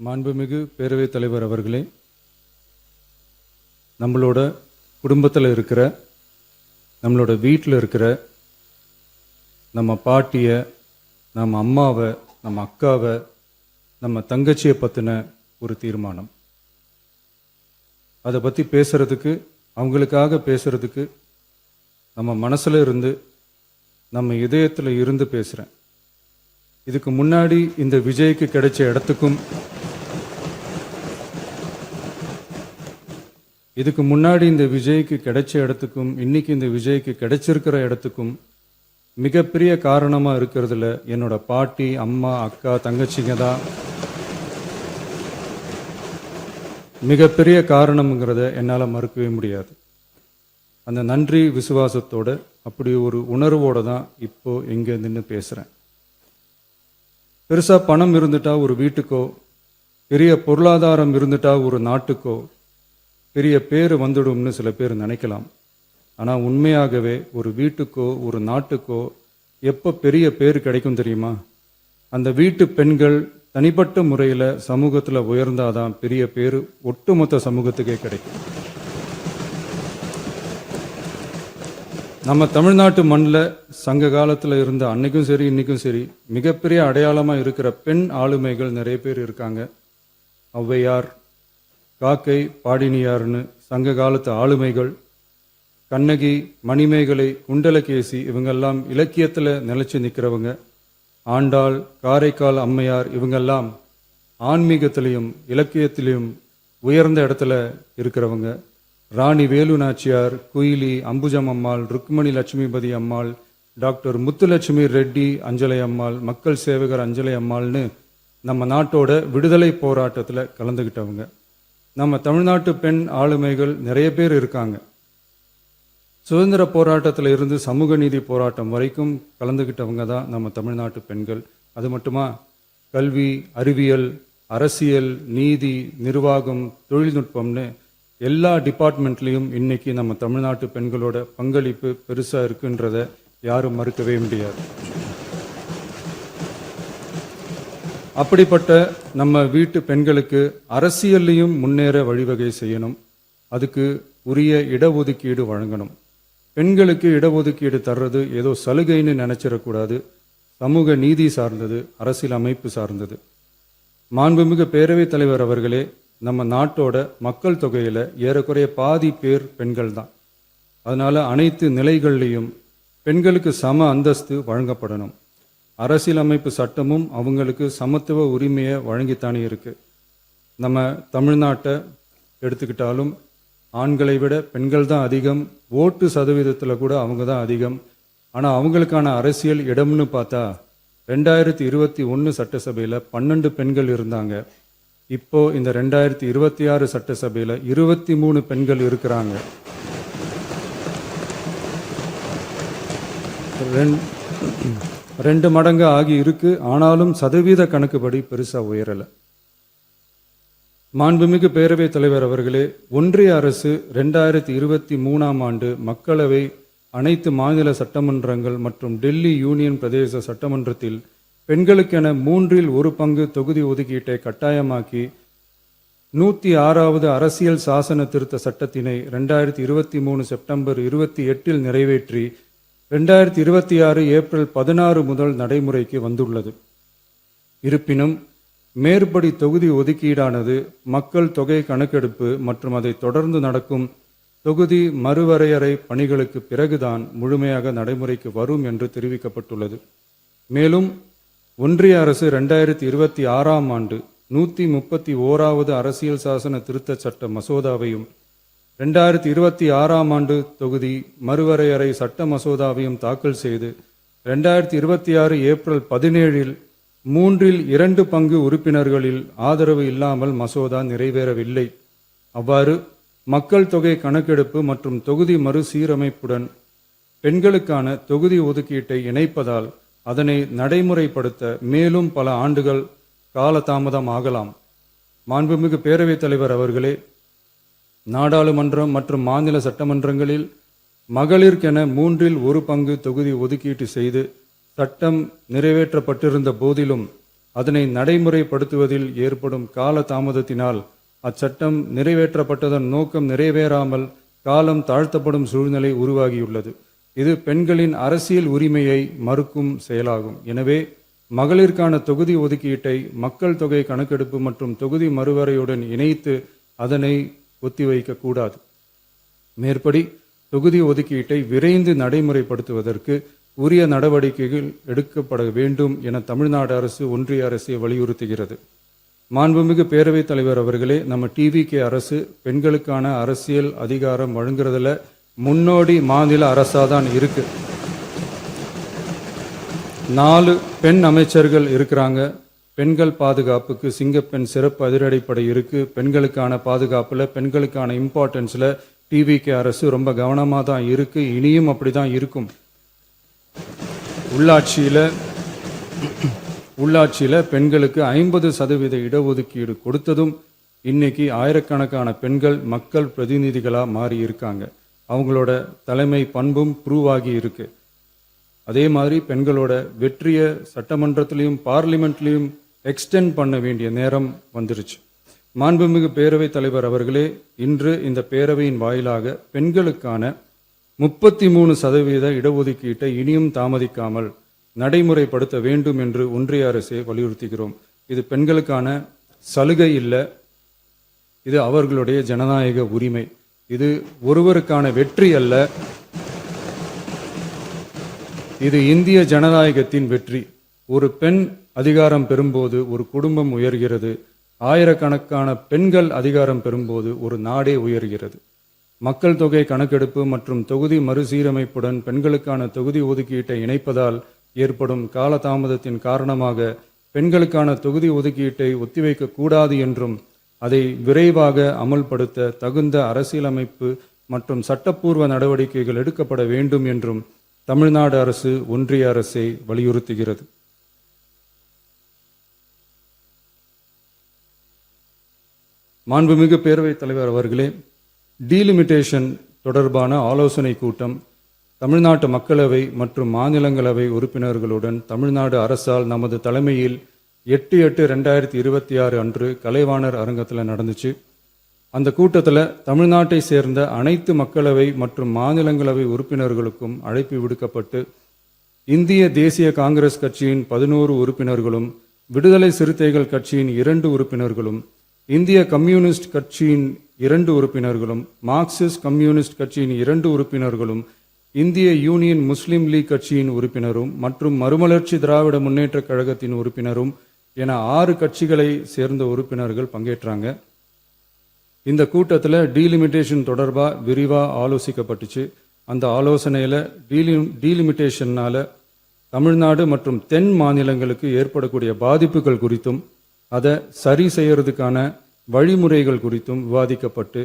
மாண்புமிகு பேரவைத் தலைவர் அவர்களே, நம்மளோட குடும்பத்தில் இருக்கிற, நம்மளோட வீட்டில் இருக்கிற நம்ம பாட்டியை, நம்ம அம்மாவை, நம்ம அக்காவை, நம்ம தங்கச்சியை பற்றின ஒரு தீர்மானம். அதை பற்றி பேசுகிறதுக்கு, அவங்களுக்காக பேசுகிறதுக்கு நம்ம மனசில் இருந்து, நம்ம இதயத்தில் இருந்து பேசுகிறேன். இதுக்கு முன்னாடி இந்த விஜய்க்கு கிடைச்ச இடத்துக்கும், இதுக்கு முன்னாடி இந்த விஜய்க்கு கிடைச்ச இடத்துக்கும் இன்னைக்கு இந்த விஜய்க்கு கிடைச்சிருக்கிற இடத்துக்கும் மிகப்பெரிய காரணமாக இருக்கிறதுல என்னோட பாட்டி, அம்மா, அக்கா, தங்கச்சிங்க தான் மிகப்பெரிய காரணம்ங்கிறத என்னால் மறுக்கவே முடியாது. அந்த நன்றி விசுவாசத்தோட, அப்படி ஒரு உணர்வோடு தான் இப்போ இங்கே நின்று பேசுகிறேன். பெருசாக பணம் இருந்துட்டா ஒரு வீட்டுக்கோ, பெரிய பொருளாதாரம் இருந்துட்டா ஒரு நாட்டுக்கோ பெரிய பேர் வந்துடும்னு சில பேர் நினைக்கலாம். ஆனால் உண்மையாகவே ஒரு வீட்டுக்கோ ஒரு நாட்டுக்கோ எப்போ பெரிய பேர் கிடைக்கும் தெரியுமா? அந்த வீட்டு பெண்கள் தனிப்பட்ட முறையில் சமூகத்தில் உயர்ந்தாதான் பெரிய பேர் ஒட்டுமொத்த சமூகத்துக்கே கிடைக்கும். நம்ம தமிழ்நாட்டு மண்ணில் சங்க காலத்தில் இருந்த அன்னைக்கும் சரி இன்னைக்கும் சரி மிகப்பெரிய அடையாளமாக இருக்கிற பெண் ஆளுமைகள் நிறைய பேர் இருக்காங்க. ஔவையார், காக்கை, பாடினியார்னு சங்க காலத்து ஆளுமைகள், கண்ணகி, மணிமேகலை, குண்டலகேசி, இவங்கெல்லாம் இலக்கியத்தில் நிலைச்சு நிற்கிறவங்க. ஆண்டாள், காரைக்கால் அம்மையார், இவங்கெல்லாம் ஆன்மீகத்திலையும் இலக்கியத்திலையும் உயர்ந்த இடத்துல இருக்கிறவங்க. ராணி வேலு நாச்சியார், குயிலி, அம்புஜம் அம்மாள், ருக்மணி லட்சுமிபதி அம்மாள், டாக்டர் முத்துலட்சுமி ரெட்டி அஞ்சலை அம்மாள், மக்கள் சேவகர் அஞ்சலை அம்மாள்னு நம்ம நாட்டோட விடுதலை போராட்டத்தில் கலந்துக்கிட்டவங்க. நம்ம தமிழ்நாட்டு பெண் ஆளுமைகள் நிறைய பேர் இருக்காங்க. சுதந்திர போராட்டத்தில் இருந்து சமூக நீதி போராட்டம் வரைக்கும் கலந்துக்கிட்டவங்க தான் நம்ம தமிழ்நாட்டு பெண்கள். அது மட்டுமா, கல்வி, அறிவியல், அரசியல், நீதி, நிர்வாகம், தொழில்நுட்பம்னு எல்லா டிபார்ட்மெண்ட்லேயும் இன்னைக்கு நம்ம தமிழ்நாட்டு பெண்களோட பங்களிப்பு பெருசாக இருக்குன்றத யாரும் மறுக்கவே முடியாது. அப்படிப்பட்ட நம்ம வீட்டு பெண்களுக்கு அரசியல்லையும் முன்னேற வழிவகை செய்யணும். அதுக்கு உரிய இடஒதுக்கீடு வழங்கணும். பெண்களுக்கு இடஒதுக்கீடு தர்றது ஏதோ சலுகைன்னு நினைச்சிடக்கூடாது. சமூக நீதி சார்ந்தது, அரசியல் அமைப்பு சார்ந்தது. மாண்புமிகு பேரவைத் தலைவர் அவர்களே, நம்ம நாட்டோட மக்கள் தொகையில் ஏறக்குறைய பாதி பேர் பெண்கள் தான். அதனால் அனைத்து நிலைகள்லையும் பெண்களுக்கு சம அந்தஸ்து வழங்கப்படணும். அரசியலமைப்பு சட்டமும் அவங்களுக்கு சமத்துவ உரிமையை வழங்கித்தானே இருக்கு. நம்ம தமிழ்நாட்டை எடுத்துக்கிட்டாலும் ஆண்களை விட பெண்கள் தான் அதிகம். ஓட்டு சதவீதத்தில் கூட அவங்க தான் அதிகம். ஆனால் அவங்களுக்கான அரசியல் இடம்னு பார்த்தா 2021 சட்டசபையில் 12 பெண்கள் இருந்தாங்க. இப்போ இந்த 2026 சட்டசபையில் 23 பெண்கள் இருக்கிறாங்க. ரெண்டு மடங்கு ஆகி இருக்கு. ஆனாலும் சதவீத கணக்குப்படி பெருசாக உயரலை. மாண்புமிகு பேரவைத் தலைவர் அவர்களே, ஒன்றிய அரசு 2023ஆம் ஆண்டு மக்களவை, அனைத்து மாநில சட்டமன்றங்கள் மற்றும் டெல்லி யூனியன் பிரதேச சட்டமன்றத்தில் பெண்களுக்கென 1/3 பங்கு தொகுதி ஒதுக்கீட்டை கட்டாயமாக்கி 106வது அரசியல் சாசன திருத்த சட்டத்தினை 2023 செப்டம்பர் 28 நிறைவேற்றி 2026 ஏப்ரல் 16 முதல் நடைமுறைக்கு வந்துள்ளது. இருப்பினும் மேற்படி தொகுதி ஒதுக்கீடானது மக்கள் தொகை கணக்கெடுப்பு மற்றும் அதை தொடர்ந்து நடக்கும் தொகுதி மறுவரையறை பணிகளுக்கு பிறகுதான் முழுமையாக நடைமுறைக்கு வரும் என்று தெரிவிக்கப்பட்டுள்ளது. மேலும் ஒன்றிய அரசு 2026ஆம் ஆண்டு 131வது அரசியல் சாசன திருத்த சட்ட மசோதாவையும் 2026ஆம் ஆண்டு தொகுதி மறுவரையறை சட்ட மசோதாவையும் தாக்கல் செய்து 2026 ஏப்ரல் 17 3/2 பங்கு உறுப்பினர்களில் ஆதரவு இல்லாமல் மசோதா நிறைவேறவில்லை. அவ்வாறு மக்கள் தொகை கணக்கெடுப்பு மற்றும் தொகுதி மறுசீரமைப்புடன் பெண்களுக்கான தொகுதி ஒதுக்கீட்டை இணைப்பதால் அதனை நடைமுறைப்படுத்த மேலும் பல ஆண்டுகள் காலதாமதம் ஆகலாம். மாண்புமிகு பேரவைத் தலைவர் அவர்களே, நாடாளுமன்றம் மற்றும் மாநில சட்டமன்றங்களில் மகளிருக்கென 1/3 பங்கு தொகுதி ஒதுக்கீட்டு செய்து சட்டம் நிறைவேற்றப்பட்டிருந்த போதிலும் அதனை நடைமுறைப்படுத்துவதில் ஏற்படும் கால தாமதத்தினால் அச்சட்டம் நிறைவேற்றப்பட்டதன் நோக்கம் நிறைவேறாமல் காலம் தாழ்த்தப்படும் சூழ்நிலை உருவாகியுள்ளது. இது பெண்களின் அரசியல் உரிமையை மறுக்கும் செயலாகும். எனவே மகளிருக்கான தொகுதி ஒதுக்கீட்டை மக்கள் தொகை கணக்கெடுப்பு மற்றும் தொகுதி மறுவரையுடன் இணைத்து அதனை ஒத்திவைக்க கூடாது. மேற்படி தொகுதி ஒதுக்கீட்டை விரைந்து நடைமுறைப்படுத்துவதற்கு உரிய நடவடிக்கைகள் எடுக்கப்பட வேண்டும் என தமிழ்நாடு அரசு ஒன்றிய அரசை வலியுறுத்துகிறது. மாண்புமிகு பேரவைத் தலைவர் அவர்களே, நம்ம டிவிகே அரசு பெண்களுக்கான அரசியல் அதிகாரம் வழங்குறதுல முன்னோடி மாநில அரசாதான் இருக்கு. 4 பெண் அமைச்சர்கள் இருக்கிறாங்க. பெண்கள் பாதுகாப்புக்கு சிங்கப்பெண் சிறப்பு அதிரடிப்படை இருக்கு. பெண்களுக்கான பாதுகாப்புல, பெண்களுக்கான இம்பார்ட்டன்ஸ்ல டிவிகே அரசு ரொம்ப கவனமாக தான் இருக்கு. இனியும் அப்படிதான் இருக்கும். உள்ளாட்சியில பெண்களுக்கு 50% இடஒதுக்கீடு கொடுத்ததும் இன்னைக்கு ஆயிரக்கணக்கான பெண்கள் மக்கள் பிரதிநிதிகளா மாறி இருக்காங்க. அவங்களோட தலைமை பண்பும் ப்ரூவ் ஆகி இருக்கு. அதே மாதிரி பெண்களோட வெற்றியை சட்டமன்றத்திலையும் பார்லிமெண்ட்லையும் எக்ஸ்டெண்ட் பண்ண வேண்டிய நேரம் வந்துருச்சு. மாண்புமிகு பேரவைத் தலைவர் அவர்களே, இன்று இந்த பேரவையின் வாயிலாக பெண்களுக்கான 33% இடஒதுக்கீட்டை இனியும் தாமதிக்காமல் நடைமுறைப்படுத்த வேண்டும் என்று ஒன்றிய அரசை வலியுறுத்துகிறோம். இது பெண்களுக்கான சலுகை இல்லை, இது அவர்களுடைய ஜனநாயக உரிமை. இது ஒருவருக்கான வெற்றி அல்ல, இது இந்திய ஜனநாயகத்தின் வெற்றி. ஒரு பெண் அதிகாரம் பெறும்போது ஒரு குடும்பம் உயர்கிறது. ஆயிரக்கணக்கான பெண்கள் அதிகாரம் பெறும்போது ஒரு நாடே உயர்கிறது. மக்கள் தொகை கணக்கெடுப்பு மற்றும் தொகுதி மறுசீரமைப்புடன் பெண்களுக்கான தொகுதி ஒதுக்கீட்டை இணைப்பதால் ஏற்படும் காலதாமதத்தின் காரணமாக பெண்களுக்கான தொகுதி ஒதுக்கீட்டை ஒத்திவைக்க கூடாது என்றும் அதை விரைவாக அமல்படுத்த தகுந்த அரசியலமைப்பு மற்றும் சட்டப்பூர்வ நடவடிக்கைகள் எடுக்கப்பட வேண்டும் என்றும் தமிழ்நாடு அரசு ஒன்றிய அரசை வலியுறுத்துகிறது. மாண்புமிகு பேரவைத் தலைவர் அவர்களே, டீலிமிட்டேஷன் தொடர்பான ஆலோசனை கூட்டம் தமிழ்நாட்டு மக்களவை மற்றும் மாநிலங்களவை உறுப்பினர்களுடன் தமிழ்நாடு அரசால் நமது தலைமையில் 8/8/2026 அன்று கலைவாணர் அரங்கத்தில் நடந்துச்சு. அந்த கூட்டத்தில் தமிழ்நாட்டை சேர்ந்த அனைத்து மக்களவை மற்றும் மாநிலங்களவை உறுப்பினர்களுக்கும் அழைப்பு விடுக்கப்பட்டு இந்திய தேசிய காங்கிரஸ் கட்சியின் 11 உறுப்பினர்களும், விடுதலை சிறுத்தைகள் கட்சியின் 2 உறுப்பினர்களும், இந்திய கம்யூனிஸ்ட் கட்சியின் 2 உறுப்பினர்களும், மார்க்சிஸ்ட் கம்யூனிஸ்ட் கட்சியின் 2 உறுப்பினர்களும், இந்திய யூனியன் முஸ்லீம் லீக் கட்சியின் உறுப்பினரும் மற்றும் மறுமலர்ச்சி திராவிட முன்னேற்ற கழகத்தின் உறுப்பினரும் என 6 கட்சிகளை சேர்ந்த உறுப்பினர்கள் பங்கேற்றாங்க. இந்த கூட்டத்தில் டீலிமிட்டேஷன் தொடர்பாக விரிவாக ஆலோசிக்கப்பட்டுச்சு. அந்த ஆலோசனையில் டீலிமிட்டேஷன்னால தமிழ்நாடு மற்றும் தென் மாநிலங்களுக்கு ஏற்படக்கூடிய பாதிப்புகள் குறித்தும் அதை சரி செய்யறதுக்கான வழிமுறைகள் குறித்தும் விவாதிக்கப்பட்டு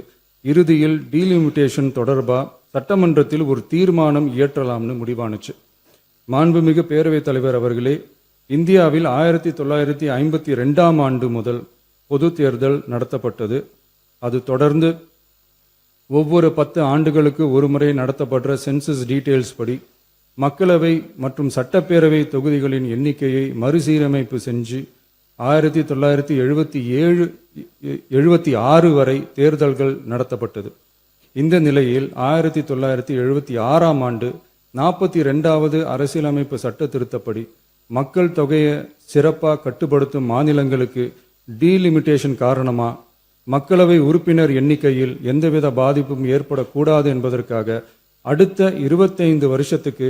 இறுதியில் டீலிமிட்டேஷன் தொடர்பாக சட்டமன்றத்தில் ஒரு தீர்மானம் இயற்றலாம்னு முடிவானுச்சு. மாண்புமிகு பேரவைத் தலைவர் அவர்களே, இந்தியாவில் 1952ஆம் ஆண்டு முதல் பொது தேர்தல் நடத்தப்பட்டது. அது தொடர்ந்து ஒவ்வொரு 10 ஆண்டுகளுக்கு ஒரு முறை நடத்தப்படுற சென்சஸ் டீட்டெயில்ஸ் படி மக்களவை மற்றும் சட்டப்பேரவை தொகுதிகளின் எண்ணிக்கையை மறுசீரமைப்பு செஞ்சு 1976 வரை தேர்தல்கள் நடத்தப்பட்டது. இந்த நிலையில் 1976ஆம் ஆண்டு 42வது அரசியலமைப்பு சட்ட திருத்தப்படி மக்கள் தொகையை சிறப்பாக கட்டுப்படுத்தும் மாநிலங்களுக்கு டீலிமிட்டேஷன் காரணமா மக்களவை உறுப்பினர் எண்ணிக்கையில் எந்தவித பாதிப்பும் ஏற்படக்கூடாது என்பதற்காக அடுத்த 25 வருஷத்துக்கு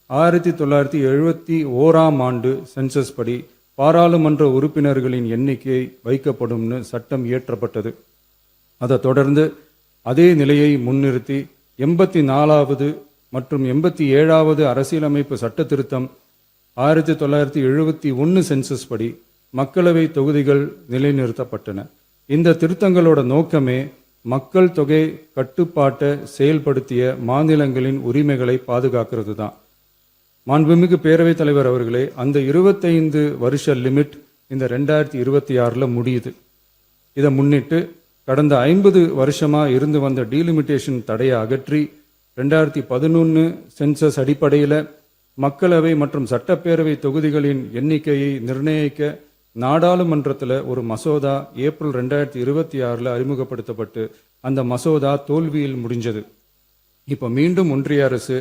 1971ஆம் ஆண்டு சென்சஸ் படி பாராளுமன்ற உறுப்பினர்களின் எண்ணிக்கை வைக்கப்படும்னு சட்டம் இயற்றப்பட்டது. அதை தொடர்ந்து அதே நிலையை முன்னிறுத்தி 84வது மற்றும் 87வது அரசியலமைப்பு சட்ட திருத்தம் 1971 சென்சஸ் படி மக்களவை தொகுதிகள் நிலைநிறுத்தப்பட்டன. இந்த திருத்தங்களோட நோக்கமே மக்கள் தொகை கட்டுப்பாட்டை செயல்படுத்திய மாநிலங்களின் உரிமைகளை பாதுகாக்கிறது தான். மாண்புமிகு பேரவைத் தலைவர் அவர்களே, அந்த 25 வருஷ லிமிட் இந்த 2026 முடியுது. இதை முன்னிட்டு கடந்த 50 வருஷமா இருந்து வந்த டீலிமிட்டேஷன் தடையை அகற்றி 2011 சென்சஸ் அடிப்படையில் மக்களவை மற்றும் சட்டப்பேரவை தொகுதிகளின் எண்ணிக்கையை நிர்ணயிக்க நாடாளுமன்றத்தில் ஒரு மசோதா ஏப்ரல் 2026 அறிமுகப்படுத்தப்பட்டு அந்த மசோதா தோல்வியில் முடிஞ்சது. இப்போ மீண்டும் ஒன்றிய அரசு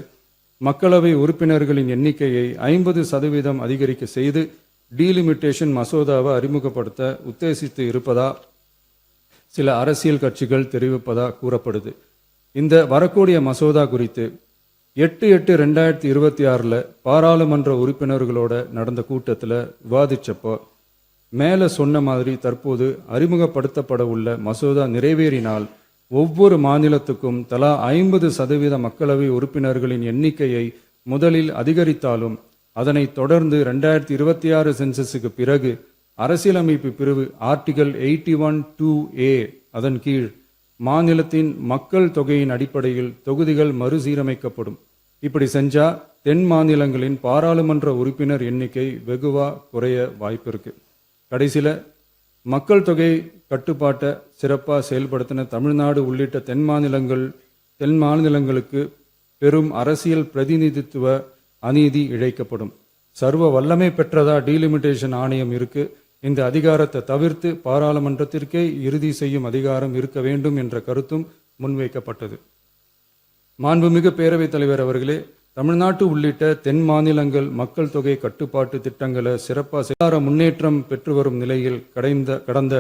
மக்களவை உறுப்பினர்களின் எண்ணிக்கையை 50% அதிகரிக்க செய்து டீலிமிட்டேஷன் மசோதாவை அறிமுகப்படுத்த உத்தேசித்து இருப்பதா சில அரசியல் கட்சிகள் தெரிவிப்பதா கூறப்படுது. இந்த வரக்கூடிய மசோதா குறித்து 8/8/2026 பாராளுமன்ற உறுப்பினர்களோட நடந்த கூட்டத்தில் விவாதிச்சப்போ மேலே சொன்ன மாதிரி தற்போது அறிமுகப்படுத்தப்பட உள்ள மசோதா நிறைவேறினால் ஒவ்வொரு மாநிலத்துக்கும் தலா 50% மக்களவை உறுப்பினர்களின் எண்ணிக்கையை முதலில் அதிகரித்தாலும் அதனைத் தொடர்ந்து 2026 சென்சஸுக்கு பிறகு அரசியலமைப்பு பிரிவு ஆர்டிகல் 81(2)A அதன் கீழ் மாநிலத்தின் மக்கள் தொகையின் அடிப்படையில் தொகுதிகள் மறுசீரமைக்கப்படும். இப்படி செஞ்சா தென் மாநிலங்களின் பாராளுமன்ற உறுப்பினர் எண்ணிக்கை வெகுவா குறைய வாய்ப்பு இருக்கு. கடைசியில மக்கள் தொகை கட்டுப்பாட்டை சிறப்பாக செயல்படுத்தின தமிழ்நாடு உள்ளிட்ட தென் மாநிலங்களுக்கு பெரும் அரசியல் பிரதிநிதித்துவ அநீதி இழைக்கப்படும். சர்வ வல்லமை பெற்றதா டீலிமிட்டேஷன் ஆணையம் இருக்கு. இந்த அதிகாரத்தை தவிர்த்து பாராளுமன்றத்திற்கே இறுதி செய்யும் அதிகாரம் இருக்க வேண்டும் என்ற கருத்தும் முன்வைக்கப்பட்டது. மாண்புமிகு பேரவைத் தலைவர் அவர்களே, தமிழ்நாட்டு உள்ளிட்ட தென் மாநிலங்கள் மக்கள் தொகை கட்டுப்பாட்டு திட்டங்களை சிறப்பாக முன்னேற்றம் பெற்று வரும் நிலையில் கடந்த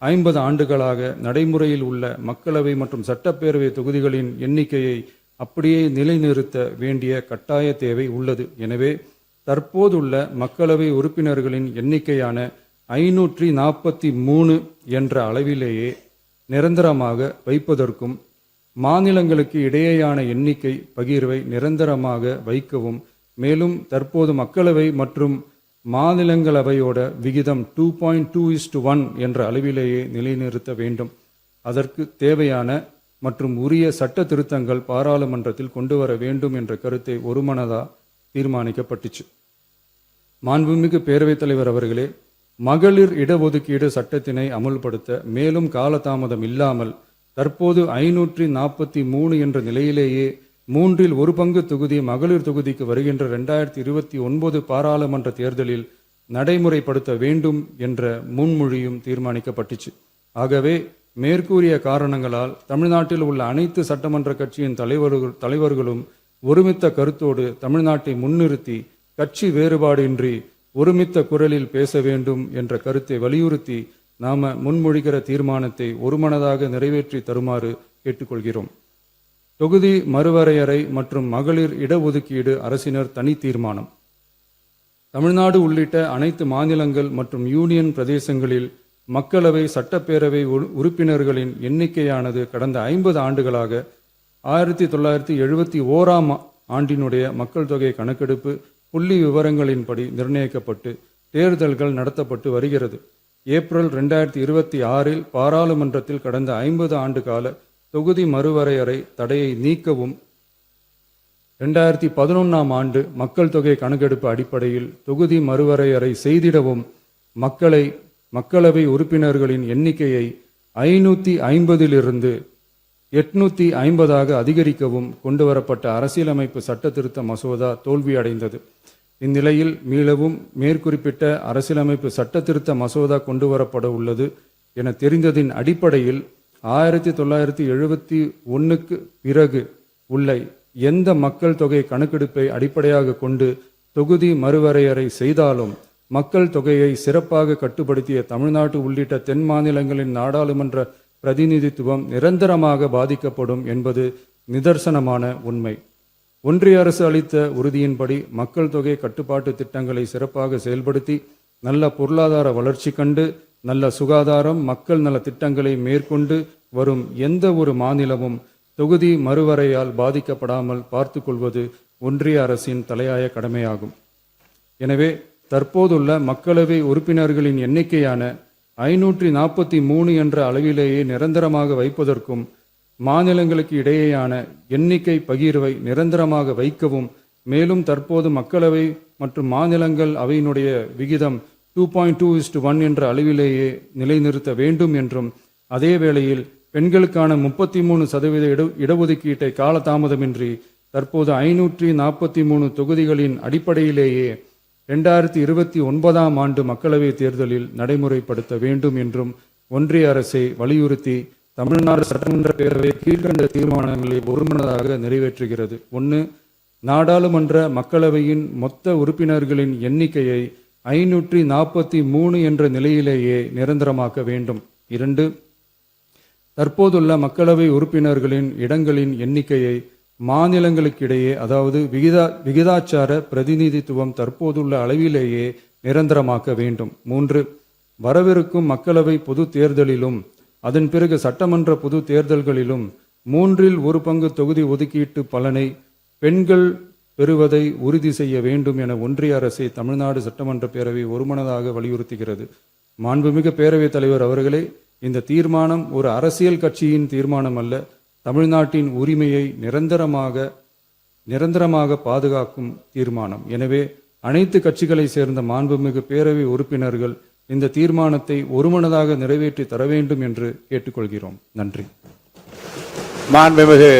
50 ஆண்டுகளாக நடைமுறையில் உள்ள மக்களவை மற்றும் சட்டப்பேரவை தொகுதிகளின் எண்ணிக்கையை அப்படியே நிலைநிறுத்த வேண்டிய கட்டாய தேவை உள்ளது. எனவே தற்போதுள்ள மக்களவை உறுப்பினர்களின் எண்ணிக்கையான 543 என்ற அளவிலேயே நிரந்தரமாக வைப்பதற்கும் மாநிலங்களுக்கு இடையேயான எண்ணிக்கை பகிர்வை நிரந்தரமாக வைக்கவும், மேலும் தற்போது மக்களவை மற்றும் மாநிலங்களவையோட விகிதம் 2.2:1 என்ற அளவிலேயே நிலைநிறுத்த வேண்டும். அதற்கு தேவையான மற்றும் உரிய சட்ட திருத்தங்கள் பாராளுமன்றத்தில் கொண்டு வர வேண்டும் என்ற கருத்தை ஒருமனதா தீர்மானிக்கப்பட்டுச்சு. மாண்புமிகு பேரவைத் தலைவர் அவர்களே, மகளிர் இடஒதுக்கீடு சட்டத்தினை அமுல்படுத்த மேலும் காலதாமதம் இல்லாமல் தற்போது 543 என்ற நிலையிலேயே 1/3 தொகுதி மகளிர் தொகுதிக்கு வருகின்ற 2029 பாராளுமன்ற தேர்தலில் நடைமுறைப்படுத்த வேண்டும் என்ற முன்மொழியும் தீர்மானிக்கப்பட்டுச்சு. ஆகவே மேற்கூறிய காரணங்களால் தமிழ்நாட்டில் உள்ள அனைத்து சட்டமன்ற கட்சியின் தலைவர்களும் ஒருமித்த கருத்தோடு தமிழ்நாட்டை முன்னிறுத்தி கட்சி வேறுபாடின்றி ஒருமித்த குரலில் பேச வேண்டும் என்ற கருத்தை வலியுறுத்தி நாம முன்மொழிகிற தீர்மானத்தை ஒருமனதாக நிறைவேற்றி தருமாறு கேட்டுக்கொள்கிறோம். தொகுதி மறுவரையறை மற்றும் மகளிர் இடஒதுக்கீடு அரசினர் தனி தீர்மானம். தமிழ்நாடு உள்ளிட்ட அனைத்து மாநிலங்கள் மற்றும் யூனியன் பிரதேசங்களில் மக்களவை சட்டப்பேரவை உறுப்பினர்களின் எண்ணிக்கையானது கடந்த 50 ஆண்டுகளாக 1971ஆம் ஆண்டினுடைய மக்கள் தொகை கணக்கெடுப்பு புள்ளி விவரங்களின்படி நிர்ணயிக்கப்பட்டு தேர்தல்கள் நடத்தப்பட்டு வருகிறது. ஏப்ரல் 2026 பாராளுமன்றத்தில் கடந்த 50 ஆண்டு கால தொகுதி மறுவரையறை தடையை நீக்கவும் 2011ஆம் ஆண்டு மக்கள் தொகை கணக்கெடுப்பு அடிப்படையில் தொகுதி மறுவரையறை செய்திடவும் மக்களவை உறுப்பினர்களின் எண்ணிக்கையை 550 850 அதிகரிக்கவும் கொண்டுவரப்பட்ட அரசியலமைப்பு சட்ட திருத்த மசோதா தோல்வியடைந்தது. இந்நிலையில் மீளவும் மேற்குறிப்பிட்ட அரசியலமைப்பு சட்ட திருத்த மசோதா கொண்டுவரப்பட உள்ளது என தெரிந்ததின் அடிப்படையில் 1971க்கு பிறகு உள்ள எந்த மக்கள் தொகை கணக்கெடுப்பை அடிப்படையாக கொண்டு தொகுதி மறுவரையறை செய்தாலும் மக்கள் தொகையை சிறப்பாக கட்டுப்படுத்திய தமிழ்நாடு உள்ளிட்ட தென் மாநிலங்களின் நாடாளுமன்ற பிரதிநிதித்துவம் நிரந்தரமாக பாதிக்கப்படும் என்பது நிதர்சனமான உண்மை. ஒன்றிய அரசு அளித்த உறுதியின்படி மக்கள் தொகை கட்டுப்பாட்டு திட்டங்களை சிறப்பாக செயல்படுத்தி நல்ல பொருளாதார வளர்ச்சி கண்டு நல்ல சுகாதாரம் மக்கள் நல திட்டங்களை மேற்கொண்டு வரும் எந்த ஒரு மாநிலமும் தொகுதி மறுவரையால் பாதிக்கப்படாமல் பார்த்து கொள்வது ஒன்றிய அரசின் தலையாய கடமையாகும். எனவே தற்போதுள்ள மக்களவை உறுப்பினர்களின் எண்ணிக்கையான 543 என்ற அளவிலேயே நிரந்தரமாக வைப்பதற்கும் மாநிலங்களுக்கு இடையேயான எண்ணிக்கை பகிர்வை நிரந்தரமாக வைக்கவும், மேலும் தற்போது மக்களவை மற்றும் மாநிலங்கள் அவையினுடைய விகிதம் 2.2:1 என்ற அளவிலேயே நிலைநிறுத்த வேண்டும் என்றும், அதே வேளையில் பெண்களுக்கான 33% இடஒதுக்கீட்டை காலதாமதமின்றி தற்போது 543 தொகுதிகளின் அடிப்படையிலேயே 2029ஆம் ஆண்டு மக்களவைத் தேர்தலில் நடைமுறைப்படுத்த வேண்டும் என்றும் ஒன்றிய அரசை வலியுறுத்தி தமிழ்நாடு சட்டமன்ற பேரவை கீழ்கண்ட தீர்மானங்களை ஒருமனதாக நிறைவேற்றுகிறது. 1. நாடாளுமன்ற மக்களவையின் மொத்த உறுப்பினர்களின் எண்ணிக்கையை 543 என்ற நிலையிலேயே நிரந்தரமாக்க வேண்டும். 2. தற்போதுள்ள மக்களவை உறுப்பினர்களின் இடங்களின் எண்ணிக்கையை மாநிலங்களுக்கிடையே, அதாவது விகிதாச்சார பிரதிநிதித்துவம் தற்போதுள்ள அளவிலேயே நிரந்தரமாக்க வேண்டும். 3. வரவிருக்கும் மக்களவை பொது தேர்தலிலும் அதன் பிறகு சட்டமன்ற பொது தேர்தல்களிலும் 1/3 தொகுதி ஒதுக்கீட்டு பலனை பெண்கள் பெறுவதை உறுதி செய்ய வேண்டும் என ஒன்றிய அரசை தமிழ்நாடு சட்டமன்ற பேரவை ஒருமனதாக வலியுறுத்துகிறது. மாண்புமிகு பேரவைத் தலைவர் அவர்களே, இந்த தீர்மானம் ஒரு அரசியல் கட்சியின் தீர்மானம் அல்ல, தமிழ்நாட்டின் உரிமையை நிரந்தரமாக பாதுகாக்கும் தீர்மானம். எனவே அனைத்து கட்சிகளை சேர்ந்த மாண்புமிகு பேரவை உறுப்பினர்கள் இந்த தீர்மானத்தை ஒருமனதாக நிறைவேற்றி தர வேண்டும் என்று கேட்டுக்கொள்கிறோம். நன்றி. மாண்புமிகு